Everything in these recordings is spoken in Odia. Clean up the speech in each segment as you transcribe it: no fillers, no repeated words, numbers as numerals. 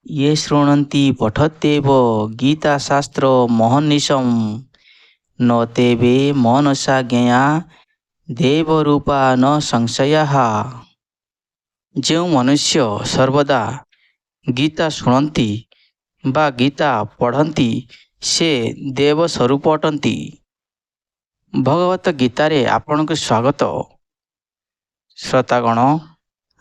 ये शृण्वन्ति पठत्येव गीताशास्त्र महर्निशम् न तेवे मनसा ज्ञेया देवरूपा न संशयः। ଯେଉଁ ମନୁଷ୍ୟ ସର୍ବଦା ଗୀତା ଶୁଣନ୍ତି ବା ଗୀତା ପଢ଼ନ୍ତି ସେ ଦେବ ସ୍ୱରୂପ ଅଟନ୍ତି। ଭଗବତ ଗୀତାରେ ଆପଣଙ୍କୁ ସ୍ୱାଗତ। ଶ୍ରୋତାଗଣ,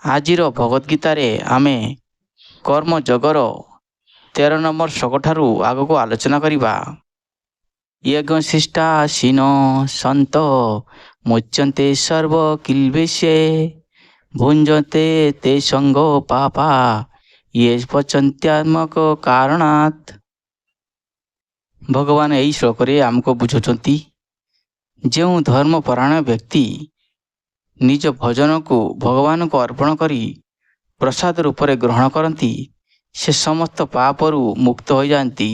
ଆଜିର ଭଗବତ ଗୀତାରେ ଆମେ କର୍ମଯୋଗର 13 ନମ୍ବର ଶ୍ଲୋକଠାରୁ ଆଗକୁ ଆଲୋଚନା କରିବା। ୟଜ୍ଞଶିଷ୍ଟାସୀନ ସନ୍ତ ମୁଚ୍ୟନ୍ତେ ସର୍ବ କିଲ୍ବିଷେ ଭୁଞ୍ଜତେ ତେ ସଙ୍ଗ ପାପା ୟେ ପଚନ୍ତ୍ୟାତ୍ମକ କାରଣାତ୍। ଭଗବାନ ଏହି ଶ୍ଲୋକରେ ଆମକୁ ବୁଝାଉଛନ୍ତି, ଯେଉଁ ଧର୍ମପରାୟଣ ବ୍ୟକ୍ତି ନିଜ ଭୋଜନକୁ ଭଗବାନଙ୍କୁ ଅର୍ପଣ କରି ପ୍ରସାଦ ରୂପରେ ଗ୍ରହଣ କରନ୍ତି ସେ ସମସ୍ତ ପାପରୁ ମୁକ୍ତ ହୋଇଯାଆନ୍ତି।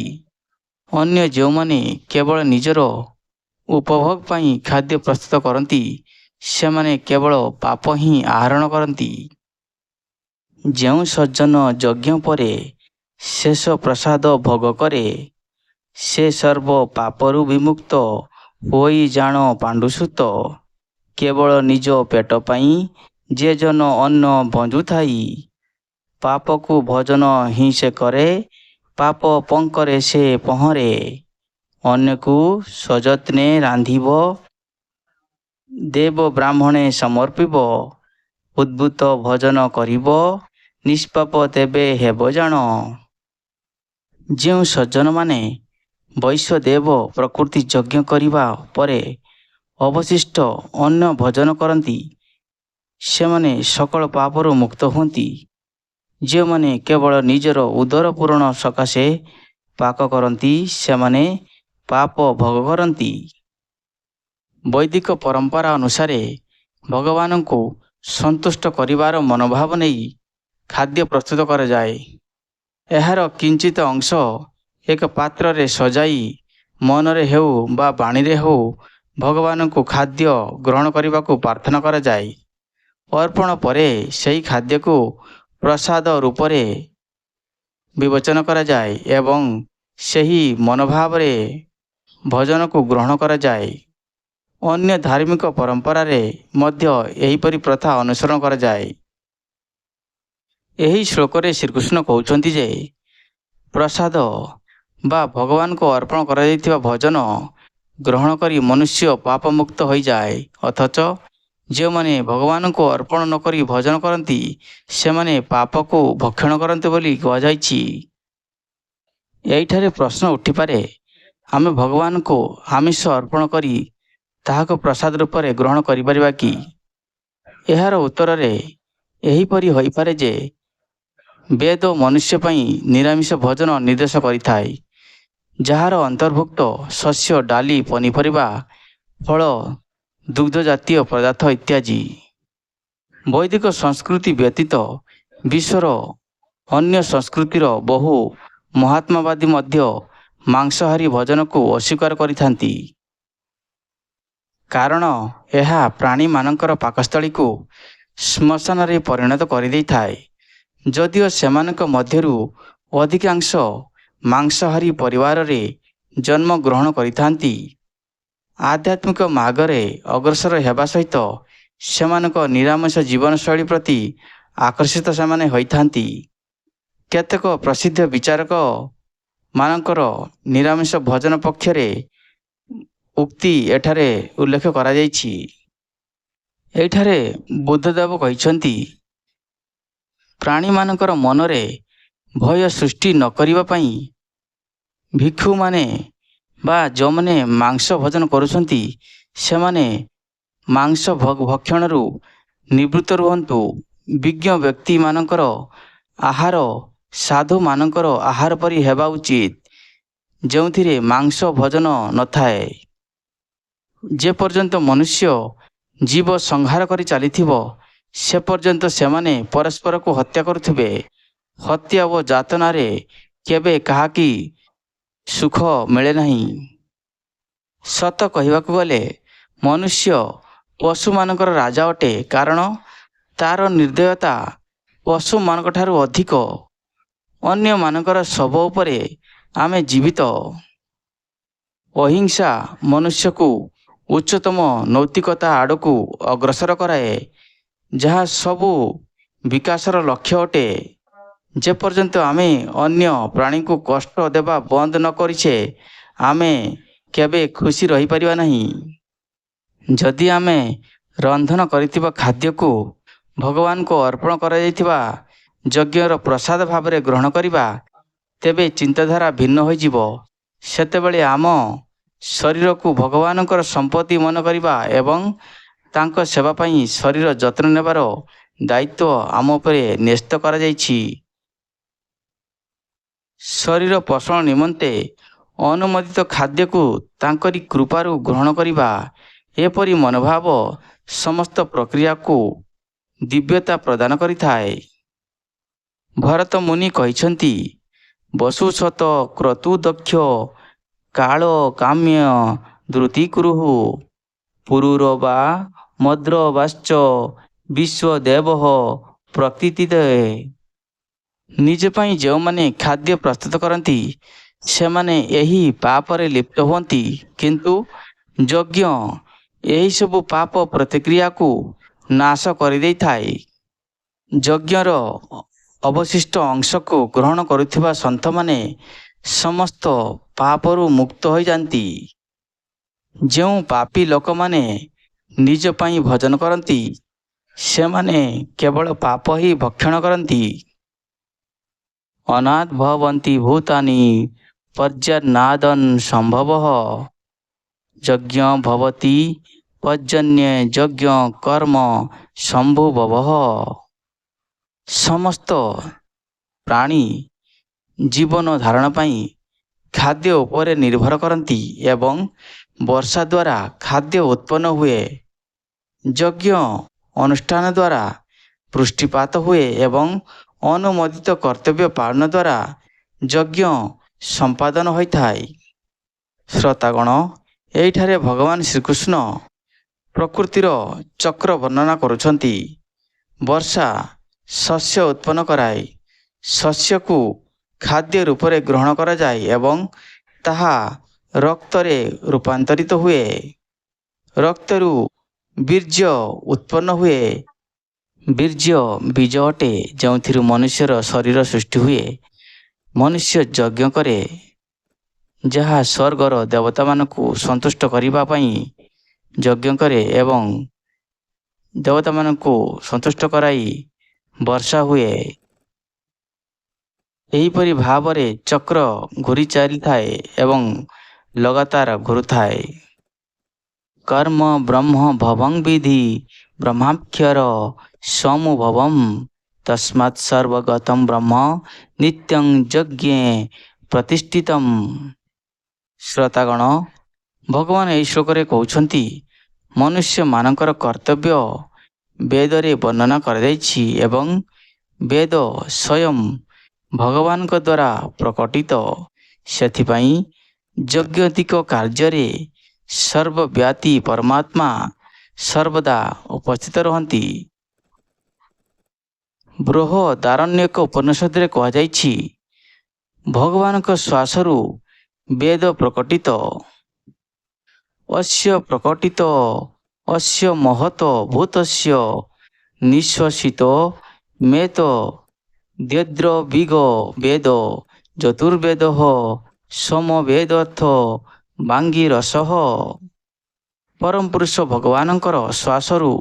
ଅନ୍ୟ ଯେଉଁମାନେ କେବଳ ନିଜର ଉପଭୋଗ ପାଇଁ ଖାଦ୍ୟ ପ୍ରସ୍ତୁତ କରନ୍ତି ସେମାନେ କେବଳ ପାପ ହିଁ ଆହରଣ କରନ୍ତି। ଯେଉଁ ସଜ୍ଜନ ଯଜ୍ଞ ପରେ ଶେଷ ପ୍ରସାଦ ଭୋଗ କରେ ସେ ସର୍ବ ପାପରୁ ବିମୁକ୍ତ ହୋଇ ଜାଣ ପାଣ୍ଡୁସୁତ। କେବଳ ନିଜ ପେଟ ପାଇଁ ଯେ ଜନ ଅନ୍ନ ଭଞ୍ଜୁଥାଇ ପାପକୁ ଭୋଜନ ହିଁ ସେ କରେ, ପାପ ପଙ୍କରେ ସେ ପହଁରେ। ଅନ୍ୟକୁ ସଯତ୍ନେ ରାନ୍ଧିବ, ଦେବ ବ୍ରାହ୍ମଣେ ସମର୍ପିବ, ଉଦ୍ଭୁତ ଭୋଜନ କରିବ, ନିଷ୍ପାପ ତେବେ ହେବ ଜାଣ। ଯେଉଁ ସଜ୍ଜନମାନେ ବୈଶ୍ୱଦେବ ପ୍ରକୃତି ଯଜ୍ଞ କରିବା ପରେ ଅବଶିଷ୍ଟ ଅନ୍ନ ଭୋଜନ କରନ୍ତି ସେମାନେ ସକଳ ପାପରୁ ମୁକ୍ତ ହୁଅନ୍ତି। ଯେଉଁମାନେ କେବଳ ନିଜର ଉଦର ପୂରଣ ସକାଶେ ପାକ କରନ୍ତି ସେମାନେ ପାପ ଭୋଗ କରନ୍ତି। ବୈଦିକ ପରମ୍ପରା ଅନୁସାରେ ଭଗବାନଙ୍କୁ ସନ୍ତୁଷ୍ଟ କରିବାର ମନୋଭାବ ନେଇ ଖାଦ୍ୟ ପ୍ରସ୍ତୁତ କରାଯାଏ। ଏହାର କିଞ୍ଚିତ ଅଂଶ ଏକ ପାତ୍ରରେ ସଜାଇ ମନରେ ହେଉ ବା ବାଣୀରେ ହେଉ ଭଗବାନଙ୍କୁ ଖାଦ୍ୟ ଗ୍ରହଣ କରିବାକୁ ପ୍ରାର୍ଥନା କରାଯାଏ। ଅର୍ପଣ ପରେ ସେହି ଖାଦ୍ୟକୁ ପ୍ରସାଦ ରୂପରେ ବିବେଚନ କରାଯାଏ ଏବଂ ସେହି ମନୋଭାବରେ ଭୋଜନକୁ ଗ୍ରହଣ କରାଯାଏ। ଅନ୍ୟ ଧାର୍ମିକ ପରମ୍ପରାରେ ମଧ୍ୟ ଏହିପରି ପ୍ରଥା ଅନୁସରଣ କରାଯାଏ। ଏହି ଶ୍ଲୋକରେ ଶ୍ରୀକୃଷ୍ଣ କହୁଛନ୍ତି ଯେ ପ୍ରସାଦ ବା ଭଗବାନଙ୍କୁ ଅର୍ପଣ କରାଯାଇଥିବା ଭୋଜନ ଗ୍ରହଣ କରି ମନୁଷ୍ୟ ପାପମୁକ୍ତ ହୋଇଯାଏ, ଅଥଚ ଯେଉଁମାନେ ଭଗବାନଙ୍କୁ ଅର୍ପଣ ନ କରି ଭୋଜନ କରନ୍ତି ସେମାନେ ପାପକୁ ଭକ୍ଷଣ କରନ୍ତି ବୋଲି କୁହାଯାଇଛି। ଏହିଠାରେ ପ୍ରଶ୍ନ ଉଠିପାରେ, ଆମେ ଭଗବାନଙ୍କୁ ଆମିଷ ଅର୍ପଣ କରି ତାହାକୁ ପ୍ରସାଦ ରୂପରେ ଗ୍ରହଣ କରିପାରିବା କି? ଏହାର ଉତ୍ତରରେ ଏହିପରି ହୋଇପାରେ ଯେ ବେଦ ମନୁଷ୍ୟ ପାଇଁ ନିରାମିଷ ଭୋଜନ ନିର୍ଦ୍ଦେଶ କରିଥାଏ, ଯାହାର ଅନ୍ତର୍ଭୁକ୍ତ ଶସ୍ୟ, ଡାଲି, ପନିପରିବା, ଫଳ, ଦୁଗ୍ଧ ଜାତୀୟ ପଦାର୍ଥ ଇତ୍ୟାଦି। ବୈଦିକ ସଂସ୍କୃତି ବ୍ୟତୀତ ବିଶ୍ୱର ଅନ୍ୟ ସଂସ୍କୃତିର ବହୁ ମହାତ୍ମାବାଦୀ ମଧ୍ୟ ମାଂସାହାରୀ ଭୋଜନକୁ ଅସ୍ୱୀକାର କରିଥାନ୍ତି। କାରଣ ଏହା ପ୍ରାଣୀମାନଙ୍କର ପାକସ୍ଥଳୀକୁ ଶ୍ମଶାନରେ ପରିଣତ କରିଦେଇଥାଏ। ଯଦିଓ ସେମାନଙ୍କ ମଧ୍ୟରୁ ଅଧିକାଂଶ ମାଂସାହାରୀ ପରିବାରରେ ଜନ୍ମଗ୍ରହଣ କରିଥାନ୍ତି, ଆଧ୍ୟାତ୍ମିକ ମାର୍ଗରେ ଅଗ୍ରସର ହେବା ସହିତ ସେମାନଙ୍କ ନିରାମିଷ ଜୀବନଶୈଳୀ ପ୍ରତି ଆକର୍ଷିତ ସେମାନେ ହୋଇଥାନ୍ତି। କେତେକ ପ୍ରସିଦ୍ଧ ବିଚାରକ ମାନଙ୍କର ନିରାମିଷ ଭୋଜନ ପକ୍ଷରେ ଉକ୍ତି ଏଠାରେ ଉଲ୍ଲେଖ କରାଯାଇଛି। ଏଠାରେ ବୁଦ୍ଧଦେବ କହିଛନ୍ତି, ପ୍ରାଣୀମାନଙ୍କର ମନରେ ଭୟ ସୃଷ୍ଟି ନ କରିବା ପାଇଁ ଭିକ୍ଷୁମାନେ ବା ଯେଉଁମାନେ ମାଂସ ଭୋଜନ କରୁଛନ୍ତି ସେମାନେ ମାଂସ ଭକ୍ଷଣରୁ ନିବୃତ୍ତ ରୁହନ୍ତୁ। ବିଜ୍ଞ ବ୍ୟକ୍ତିମାନଙ୍କର ଆହାର ସାଧୁମାନଙ୍କର ଆହାର ପରି ହେବା ଉଚିତ, ଯେଉଁଥିରେ ମାଂସ ଭୋଜନ ନଥାଏ। ଯେପର୍ଯ୍ୟନ୍ତ ମନୁଷ୍ୟ ଜୀବ ସଂହାର କରି ଚାଲିଥିବ ସେ ପର୍ଯ୍ୟନ୍ତ ସେମାନେ ପରସ୍ପରକୁ ହତ୍ୟା କରୁଥିବେ। ହତ୍ୟା ଓ ଯାତନାରେ କେବେ କାହାକି ସୁଖ ମିଳେ ନାହିଁ। ସତ କହିବାକୁ ଗଲେ ମନୁଷ୍ୟ ପଶୁମାନଙ୍କର ରାଜା ଅଟେ, କାରଣ ତାର ନିର୍ଦ୍ଦୟତା ପଶୁମାନଙ୍କଠାରୁ ଅଧିକ। ଅନ୍ୟମାନଙ୍କର ଶବ ଉପରେ ଆମେ ଜୀବିତ। ଅହିଂସା ମନୁଷ୍ୟକୁ ଉଚ୍ଚତମ ନୈତିକତା ଆଡ଼କୁ ଅଗ୍ରସର କରାଏ, ଯାହା ସବୁ ବିକାଶର ଲକ୍ଷ୍ୟ ଅଟେ। ଯେପର୍ଯ୍ୟନ୍ତ ଆମେ ଅନ୍ୟ ପ୍ରାଣୀଙ୍କୁ କଷ୍ଟ ଦେବା ବନ୍ଦ ନ କରିଛେ, ଆମେ କେବେ ଖୁସି ରହିପାରିବା ନାହିଁ। ଯଦି ଆମେ ରନ୍ଧନ କରିଥିବା ଖାଦ୍ୟକୁ ଭଗବାନଙ୍କୁ ଅର୍ପଣ କରାଯାଇଥିବା ଯଜ୍ଞର ପ୍ରସାଦ ଭାବରେ ଗ୍ରହଣ କରିବା, ତେବେ ଚିନ୍ତାଧାରା ଭିନ୍ନ ହୋଇଯିବ। ସେତେବେଳେ ଆମ ଶରୀରକୁ ଭଗବାନଙ୍କର ସମ୍ପତ୍ତି ମନେ କରିବା ଏବଂ ତାଙ୍କ ସେବା ପାଇଁ ଶରୀର ଯତ୍ନ ନେବାର ଦାୟିତ୍ୱ ଆମ ଉପରେ ନ୍ୟସ୍ତ କରାଯାଇଛି। ଶରୀର ପୋଷଣ ନିମନ୍ତେ ଅନୁମୋଦିତ ଖାଦ୍ୟକୁ ତାଙ୍କରି କୃପାରୁ ଗ୍ରହଣ କରିବା, ଏପରି ମନୋଭାବ ସମସ୍ତ ପ୍ରକ୍ରିୟାକୁ ଦିବ୍ୟତା ପ୍ରଦାନ କରିଥାଏ। ଭରତ ମୁନି କହିଛନ୍ତି, ବସୁସତ କ୍ରତୁ ଦକ୍ଷ କାଳ କାମ୍ୟ ଧୃତି କୁରୁଃ ପୁରୁର ବା ମଦ୍ର ବାଶ୍ଚ ବିଶ୍ୱଦେବ ପ୍ରକୃତିତେ। ନିଜ ପାଇଁ ଯେଉଁମାନେ ଖାଦ୍ୟ ପ୍ରସ୍ତୁତ କରନ୍ତି, ସେମାନେ ଏହି ପାପରେ ଲିପ୍ତ ହୁଅନ୍ତି, କିନ୍ତୁ ଯଜ୍ଞ ଏହିସବୁ ପାପ ପ୍ରତିକ୍ରିୟାକୁ ନାଶ କରିଦେଇଥାଏ। ଯଜ୍ଞର ଅବଶିଷ୍ଟ ଅଂଶକୁ ଗ୍ରହଣ କରୁଥିବା ସନ୍ଥମାନେ ସମସ୍ତ ପାପରୁ ମୁକ୍ତ ହୋଇଯାନ୍ତି। ଯେଉଁ ପାପୀ ଲୋକମାନେ ନିଜ ପାଇଁ ଭୋଜନ କରନ୍ତି, ସେମାନେ କେବଳ ପାପ ହିଁ ଭକ୍ଷଣ କରନ୍ତି। ଅନାଦ୍ଭବନ୍ତି ଭୂତାନି ପର୍ଯ୍ୟନ୍ନାଦନ୍ ସମ୍ଭବଃ ଯଜ୍ଞ ଭବତି ପର୍ଯ୍ୟନ୍ୟେ ଯଜ୍ଞ କର୍ମ ସମ୍ଭୁବବଃ। ସମସ୍ତ ପ୍ରାଣୀ ଜୀବନ ଧାରଣ ପାଇଁ ଖାଦ୍ୟ ଉପରେ ନିର୍ଭର କରନ୍ତି ଏବଂ ବର୍ଷା ଦ୍ୱାରା ଖାଦ୍ୟ ଉତ୍ପନ୍ନ ହୁଏ। ଯଜ୍ଞ ଅନୁଷ୍ଠାନ ଦ୍ୱାରା ବୃଷ୍ଟିପାତ ହୁଏ ଏବଂ ଅନୁମୋଦିତ କର୍ତ୍ତବ୍ୟ ପାଳନ ଦ୍ୱାରା ଯଜ୍ଞ ସମ୍ପାଦନ ହୋଇଥାଏ। ଶ୍ରୋତାଗଣ, ଏହିଠାରେ ଭଗବାନ ଶ୍ରୀକୃଷ୍ଣ ପ୍ରକୃତିର ଚକ୍ର ବର୍ଣ୍ଣନା କରୁଛନ୍ତି। ବର୍ଷା ଶସ୍ୟ ଉତ୍ପନ୍ନ କରାଏ, ଶସ୍ୟକୁ ଖାଦ୍ୟ ରୂପରେ ଗ୍ରହଣ କରାଯାଏ ଏବଂ ତାହା ରକ୍ତରେ ରୂପାନ୍ତରିତ ହୁଏ। ରକ୍ତରୁ ବୀର୍ଯ୍ୟ ଉତ୍ପନ୍ନ ହୁଏ। ବୀର୍ଯ୍ୟ ବୀଜ ଅଟେ, ଯେଉଁଥିରୁ ମନୁଷ୍ୟର ଶରୀର ସୃଷ୍ଟି ହୁଏ। ମନୁଷ୍ୟ ଯଜ୍ଞ କରେ, ଯାହା ସ୍ୱର୍ଗର ଦେବତାମାନଙ୍କୁ ସନ୍ତୁଷ୍ଟ କରିବା ପାଇଁ ଯଜ୍ଞ କରେ ଏବଂ ଦେବତାମାନଙ୍କୁ ସନ୍ତୁଷ୍ଟ କରାଇ ବର୍ଷା ହୁଏ। ଏହିପରି ଭାବରେ ଚକ୍ର ଘୂରି ଚାଲିଥାଏ ଏବଂ ଲଗାତାର ଘୁରୁଥାଏ। କର୍ମ ବ୍ରହ୍ମ ଭବଂ ବିଧି ବ୍ରହ୍ମାକ୍ଷର ସମୁଭବଂ ତସ୍ମାତ୍ ସର୍ବଗତଂ ବ୍ରହ୍ମ ନିତ୍ୟଂ ଯଜ୍ଞେ ପ୍ରତିଷ୍ଠିତମ୍। ଶ୍ରୋତାଗଣ, ଭଗବାନ ଏହି ଶ୍ଲୋକରେ କହୁଛନ୍ତି, ମନୁଷ୍ୟମାନଙ୍କର କର୍ତ୍ତବ୍ୟ ବେଦରେ ବର୍ଣ୍ଣନା କରାଯାଇଛି ଏବଂ ବେଦ ସ୍ୱୟଂ ଭଗବାନଙ୍କ ଦ୍ୱାରା ପ୍ରକଟିତ। ସେଥିପାଇଁ ଯଜ୍ଞାତିକ କାର୍ଯ୍ୟରେ ସର୍ବବ୍ୟାପୀ ପରମାତ୍ମା ସର୍ବଦା ଉପସ୍ଥିତ ରହନ୍ତି। ବୃହଦାରଣ୍ୟକ ଉପନିଷଦରେ କୁହାଯାଇଛି, ଭଗବାନଙ୍କ ଶ୍ୱାସରୁ ବେଦ ପ୍ରକଟିତ। ଅସ୍ୟ ପ୍ରକଟିତ ଅସ୍ୟ ମହତ ଭୂତସ୍ୟ ନିଃଶ୍ୱସିତ ମେତ ଦ୍ୟଦ୍ରବିଗ ବେଦ ଚତୁର୍ବେଦଃ ସମବେଦର୍ଥ ବାଙ୍ଗୀରସଃ। ପରମ ପୁରୁଷ ଭଗବାନଙ୍କର ଶ୍ୱାସରୁ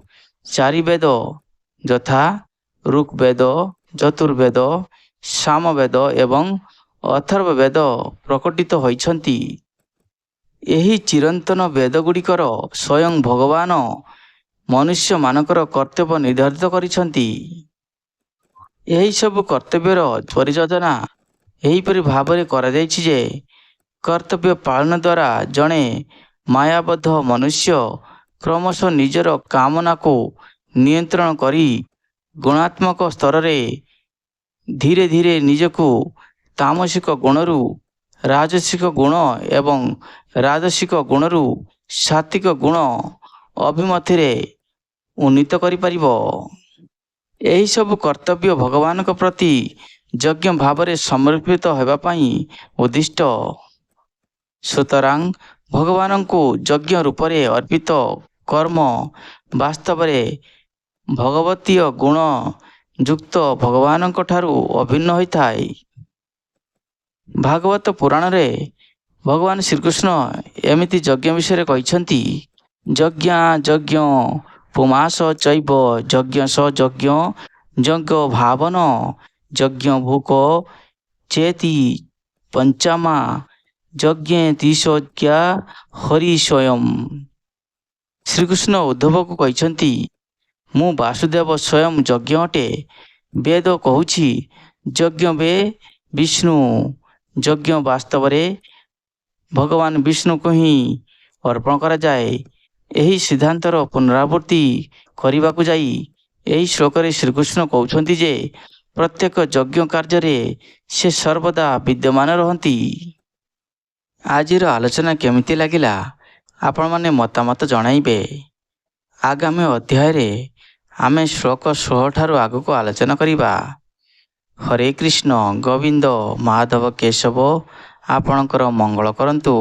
ଚାରି ବେଦ ଯଥା ଋଗ୍ବେଦ, ଚତୁର୍ବେଦ, ସାମବେଦ ଏବଂ ଅଥର୍ବବେଦ ପ୍ରକଟିତ ହୋଇଛନ୍ତି। ଏହି ଚିରନ୍ତନ ବେଦଗୁଡ଼ିକର ସ୍ୱୟଂ ଭଗବାନ ମନୁଷ୍ୟମାନଙ୍କର କର୍ତ୍ତବ୍ୟ ନିର୍ଦ୍ଧାରିତ କରିଛନ୍ତି। ଏହିସବୁ କର୍ତ୍ତବ୍ୟର ପରିଯୋଜନା ଏହିପରି ଭାବରେ କରାଯାଇଛି ଯେ, କର୍ତ୍ତବ୍ୟ ପାଳନ ଦ୍ୱାରା ଜଣେ ମାୟାବଦ୍ଧ ମନୁଷ୍ୟ କ୍ରମଶଃ ନିଜର କାମନାକୁ ନିୟନ୍ତ୍ରଣ କରି ଗୁଣାତ୍ମକ ସ୍ତରରେ ଧୀରେ ଧୀରେ ନିଜକୁ ତାମସିକ ଗୁଣରୁ ରାଜସିକ ଗୁଣ ଏବଂ ରାଜସିକ ଗୁଣରୁ ସାତ୍ତ୍ୱିକ ଗୁଣ ଅଭିମୁଖରେ ଉନ୍ନୀତ କରିପାରିବ। ଏହିସବୁ କର୍ତ୍ତବ୍ୟ ଭଗବାନଙ୍କ ପ୍ରତି ଯଜ୍ଞ ଭାବରେ ସମର୍ପିତ ହେବା ପାଇଁ ଉଦ୍ଦିଷ୍ଟ। ସୁତରାଂ ଭଗବାନଙ୍କୁ ଯଜ୍ଞ ରୂପରେ ଅର୍ପିତ କର୍ମ ବାସ୍ତବରେ ଭଗବତୀୟ ଗୁଣ ଯୁକ୍ତ ଭଗବାନଙ୍କ ଠାରୁ ଅଭିନ୍ନ ହୋଇଥାଏ। ଭାଗବତ ପୁରାଣରେ ଭଗବାନ ଶ୍ରୀକୃଷ୍ଣ ଏମିତି ଯଜ୍ଞ ବିଷୟରେ କହିଛନ୍ତି, ଯଜ୍ଞା ଯଜ୍ଞ ପୁମାସ ଚୈବ ଯଜ୍ଞ ସ ଯଜ୍ଞ ଯଜ୍ଞ ଭାବନ ଯଜ୍ଞ ଭୂକ ଚେତି ପଞ୍ଚାମା ଯଜ୍ଞେ ତିଶୋକ୍ୟା ହରି ସ୍ୱୟଂ। ଶ୍ରୀକୃଷ୍ଣ ଉଦ୍ଧବକୁ କହିଛନ୍ତି, ମୁଁ ବାସୁଦେବ ସ୍ୱୟଂ ଯଜ୍ଞ ଅଟେ। ବେଦ କହୁଛି ଯଜ୍ଞ ବେ ବିଷ୍ଣୁ। ଯଜ୍ଞ ବାସ୍ତବରେ ଭଗବାନ ବିଷ୍ଣୁଙ୍କୁ ହିଁ ଅର୍ପଣ କରାଯାଏ। ଏହି ସିଦ୍ଧାନ୍ତର ପୁନରାବୃତ୍ତି କରିବାକୁ ଯାଇ ଏହି ଶ୍ଲୋକରେ ଶ୍ରୀକୃଷ୍ଣ କହୁଛନ୍ତି ଯେ ପ୍ରତ୍ୟେକ ଯଜ୍ଞ କାର୍ଯ୍ୟରେ ସେ ସର୍ବଦା ବିଦ୍ୟମାନ ରହନ୍ତି। ଆଜିର ଆଲୋଚନା କେମିତି ଲାଗିଲା ଆପଣମାନେ ମତାମତ ଜଣାଇବେ। ଆଗାମୀ ଅଧ୍ୟାୟରେ ଆମେ ଶ୍ଲୋକ 16 ଠାରୁ ଆଗକୁ ଆଲୋଚନା କରିବା। ହରେ କୃଷ୍ଣ ଗୋବିନ୍ଦ ମାଧବ କେଶବ ଆପଣଙ୍କର ମଙ୍ଗଳ କରନ୍ତୁ।